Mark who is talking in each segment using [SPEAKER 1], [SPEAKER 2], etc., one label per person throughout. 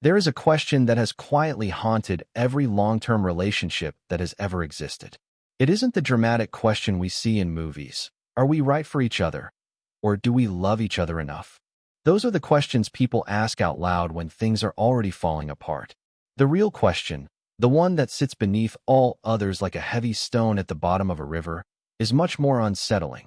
[SPEAKER 1] There is a question that has quietly haunted every long-term relationship that has ever existed. It isn't the dramatic question we see in movies. Are we right for each other? Or do we love each other enough? Those are the questions people ask out loud when things are already falling apart. The real question, the one that sits beneath all others like a heavy stone at the bottom of a river, is much more unsettling.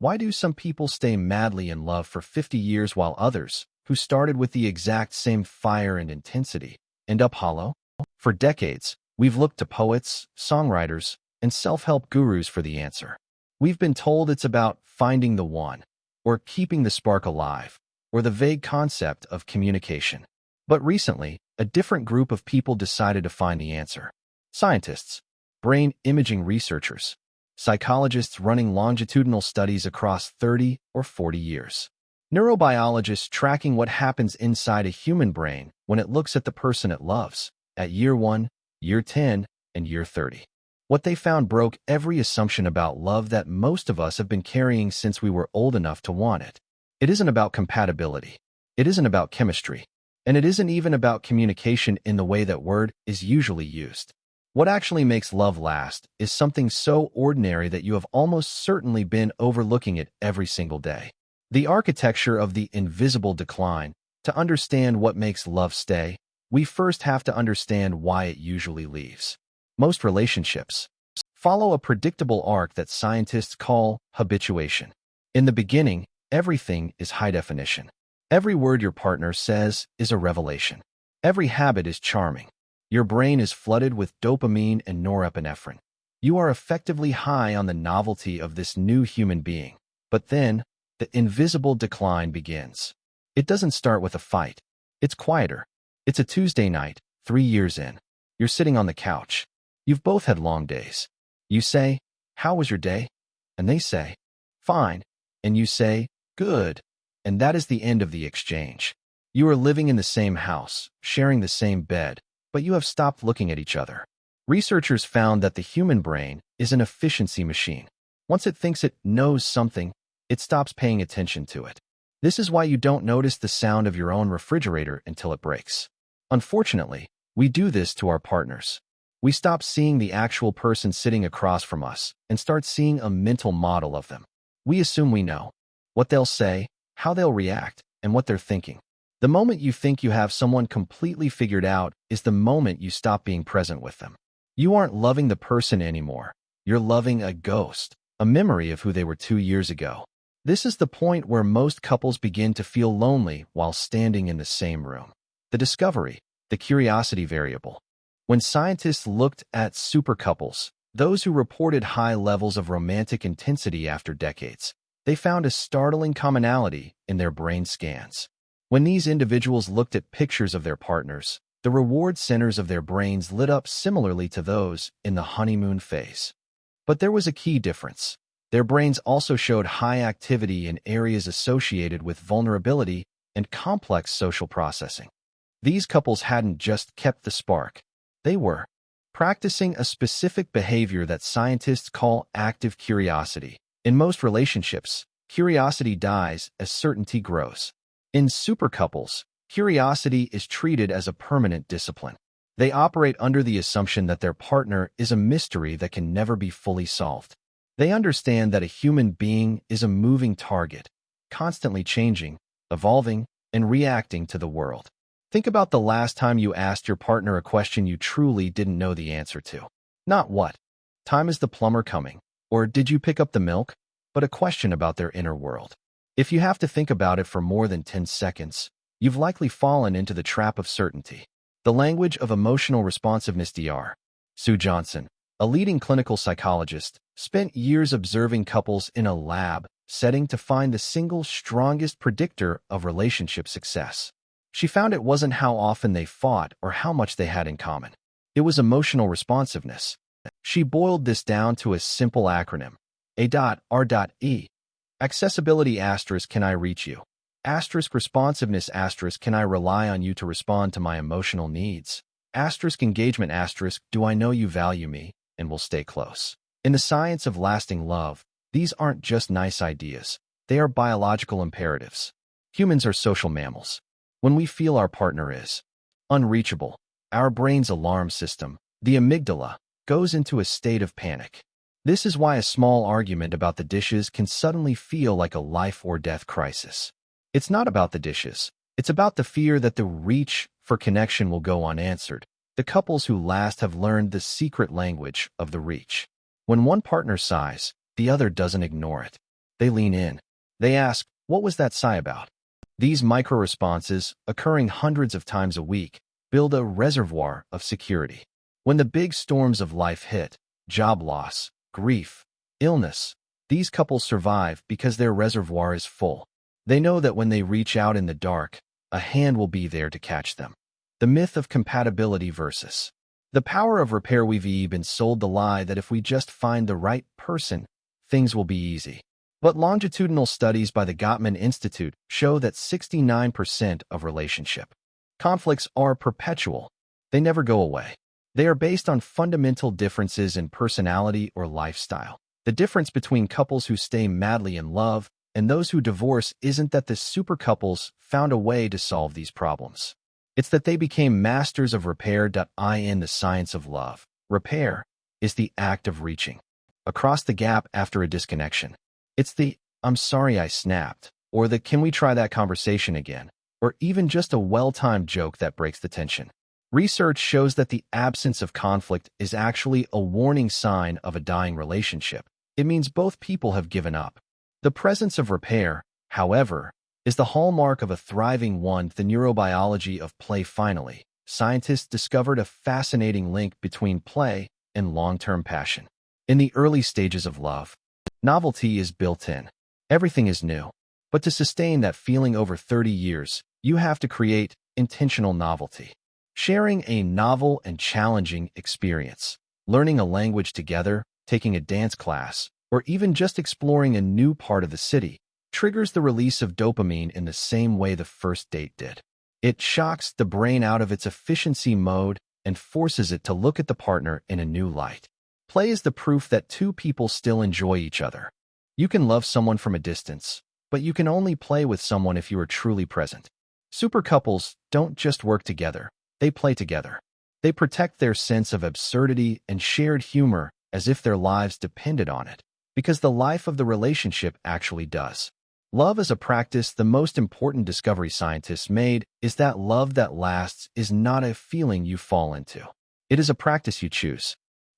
[SPEAKER 1] Why do some people stay madly in love for 50 years while others, who started with the exact same fire and intensity, end up hollow? For decades, we've looked to poets, songwriters, and self-help gurus for the answer. We've been told it's about finding the one, or keeping the spark alive, or the vague concept of communication. But recently, a different group of people decided to find the answer. Scientists, brain imaging researchers, psychologists running longitudinal studies across 30 or 40 years. Neurobiologists tracking what happens inside a human brain when it looks at the person it loves, at year 1, year 10, and year 30. What they found broke every assumption about love that most of us have been carrying since we were old enough to want it. It isn't about compatibility. It isn't about chemistry. And it isn't even about communication in the way that word is usually used. What actually makes love last is something so ordinary that you have almost certainly been overlooking it every single day. The architecture of the invisible decline. To understand what makes love stay, we first have to understand why it usually leaves. Most relationships follow a predictable arc that scientists call habituation. In the beginning, everything is high definition. Every word your partner says is a revelation. Every habit is charming. Your brain is flooded with dopamine and norepinephrine. You are effectively high on the novelty of this new human being. But then, the invisible decline begins. It doesn't start with a fight. It's quieter. It's a Tuesday night, 3 years in. You're sitting on the couch. You've both had long days. You say, "How was your day?" And they say, "Fine." And you say, "Good." And that is the end of the exchange. You are living in the same house, sharing the same bed, but you have stopped looking at each other. Researchers found that the human brain is an efficiency machine. Once it thinks it knows something, it stops paying attention to it. This is why you don't notice the sound of your own refrigerator until it breaks. Unfortunately, we do this to our partners. We stop seeing the actual person sitting across from us and start seeing a mental model of them. We assume we know what they'll say, how they'll react, and what they're thinking. The moment you think you have someone completely figured out is the moment you stop being present with them. You aren't loving the person anymore. You're loving a ghost, a memory of who they were 2 years ago. This is the point where most couples begin to feel lonely while standing in the same room. The discovery, the curiosity variable. When scientists looked at supercouples, those who reported high levels of romantic intensity after decades, they found a startling commonality in their brain scans. When these individuals looked at pictures of their partners, the reward centers of their brains lit up similarly to those in the honeymoon phase. But there was a key difference. Their brains also showed high activity in areas associated with vulnerability and complex social processing. These couples hadn't just kept the spark. They were practicing a specific behavior that scientists call active curiosity. In most relationships, curiosity dies as certainty grows. In supercouples, curiosity is treated as a permanent discipline. They operate under the assumption that their partner is a mystery that can never be fully solved. They understand that a human being is a moving target, constantly changing, evolving, and reacting to the world. Think about the last time you asked your partner a question you truly didn't know the answer to. Not what time is the plumber coming, or did you pick up the milk, but a question about their inner world. If you have to think about it for more than 10 seconds, you've likely fallen into the trap of certainty. The language of emotional responsiveness. Dr. Sue Johnson, a leading clinical psychologist, spent years observing couples in a lab setting to find the single strongest predictor of relationship success. She found it wasn't how often they fought or how much they had in common. It was emotional responsiveness. She boiled this down to a simple acronym, A.R.E. Accessibility *, can I reach you? * responsiveness * can I rely on you to respond to my emotional needs? * engagement * do I know you value me and will stay close? In the science of lasting love, these aren't just nice ideas. They are biological imperatives. Humans are social mammals. When we feel our partner is unreachable. Our brain's alarm system, the amygdala, goes into a state of panic. This is why a small argument about the dishes can suddenly feel like a life or death crisis. It's not about the dishes. It's about the fear that the reach for connection will go unanswered. The couples who last have learned the secret language of the reach. When one partner sighs, the other doesn't ignore it. They lean in. They ask, "What was that sigh about?" These micro-responses, occurring hundreds of times a week, build a reservoir of security. When the big storms of life hit, job loss, grief, illness, these couples survive because their reservoir is full. They know that when they reach out in the dark, a hand will be there to catch them. The myth of compatibility versus the power of repair. We've been sold the lie that if we just find the right person, things will be easy. But longitudinal studies by the Gottman Institute show that 69% of relationship conflicts are perpetual. They never go away. They are based on fundamental differences in personality or lifestyle. The difference between couples who stay madly in love and those who divorce isn't that the super couples found a way to solve these problems. It's that they became masters of repair. In the science of love, repair is the act of reaching across the gap after a disconnection. It's the "I'm sorry I snapped," or the "Can we try that conversation again?" or even just a well-timed joke that breaks the tension. Research shows that the absence of conflict is actually a warning sign of a dying relationship. It means both people have given up. The presence of repair, however, is the hallmark of a thriving one. The neurobiology of play. Finally, scientists discovered a fascinating link between play and long-term passion. In the early stages of love, novelty is built in. Everything is new. But to sustain that feeling over 30 years, you have to create intentional novelty. Sharing a novel and challenging experience, learning a language together, taking a dance class, or even just exploring a new part of the city, triggers the release of dopamine in the same way the first date did. It shocks the brain out of its efficiency mode and forces it to look at the partner in a new light. Play is the proof that two people still enjoy each other. You can love someone from a distance, but you can only play with someone if you are truly present. Super couples don't just work together, they play together. They protect their sense of absurdity and shared humor as if their lives depended on it, because the life of the relationship actually does. Love as a practice. The most important discovery scientists made is that love that lasts is not a feeling you fall into. It is a practice you choose.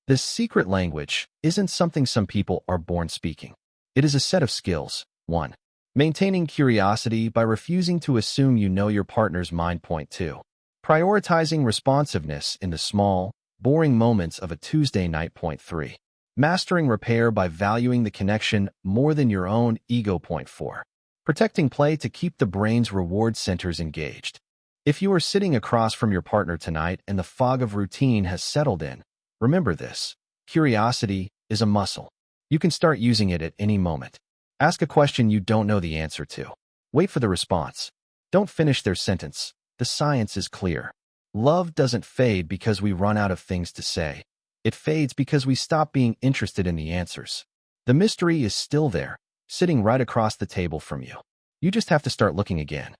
[SPEAKER 1] The secret language isn't something some people are born speaking. It is a set of skills. 1. Maintaining curiosity by refusing to assume you know your partner's mind. 2. Prioritizing responsiveness in the small, boring moments of a Tuesday night. 3. Mastering repair by valuing the connection more than your own ego. 4. Protecting play to keep the brain's reward centers engaged. If you are sitting across from your partner tonight and the fog of routine has settled in, remember this: curiosity is a muscle. You can start using it at any moment. Ask a question you don't know the answer to. Wait for the response. Don't finish their sentence. The science is clear. Love doesn't fade because we run out of things to say. It fades because we stop being interested in the answers. The mystery is still there, sitting right across the table from you. You just have to start looking again.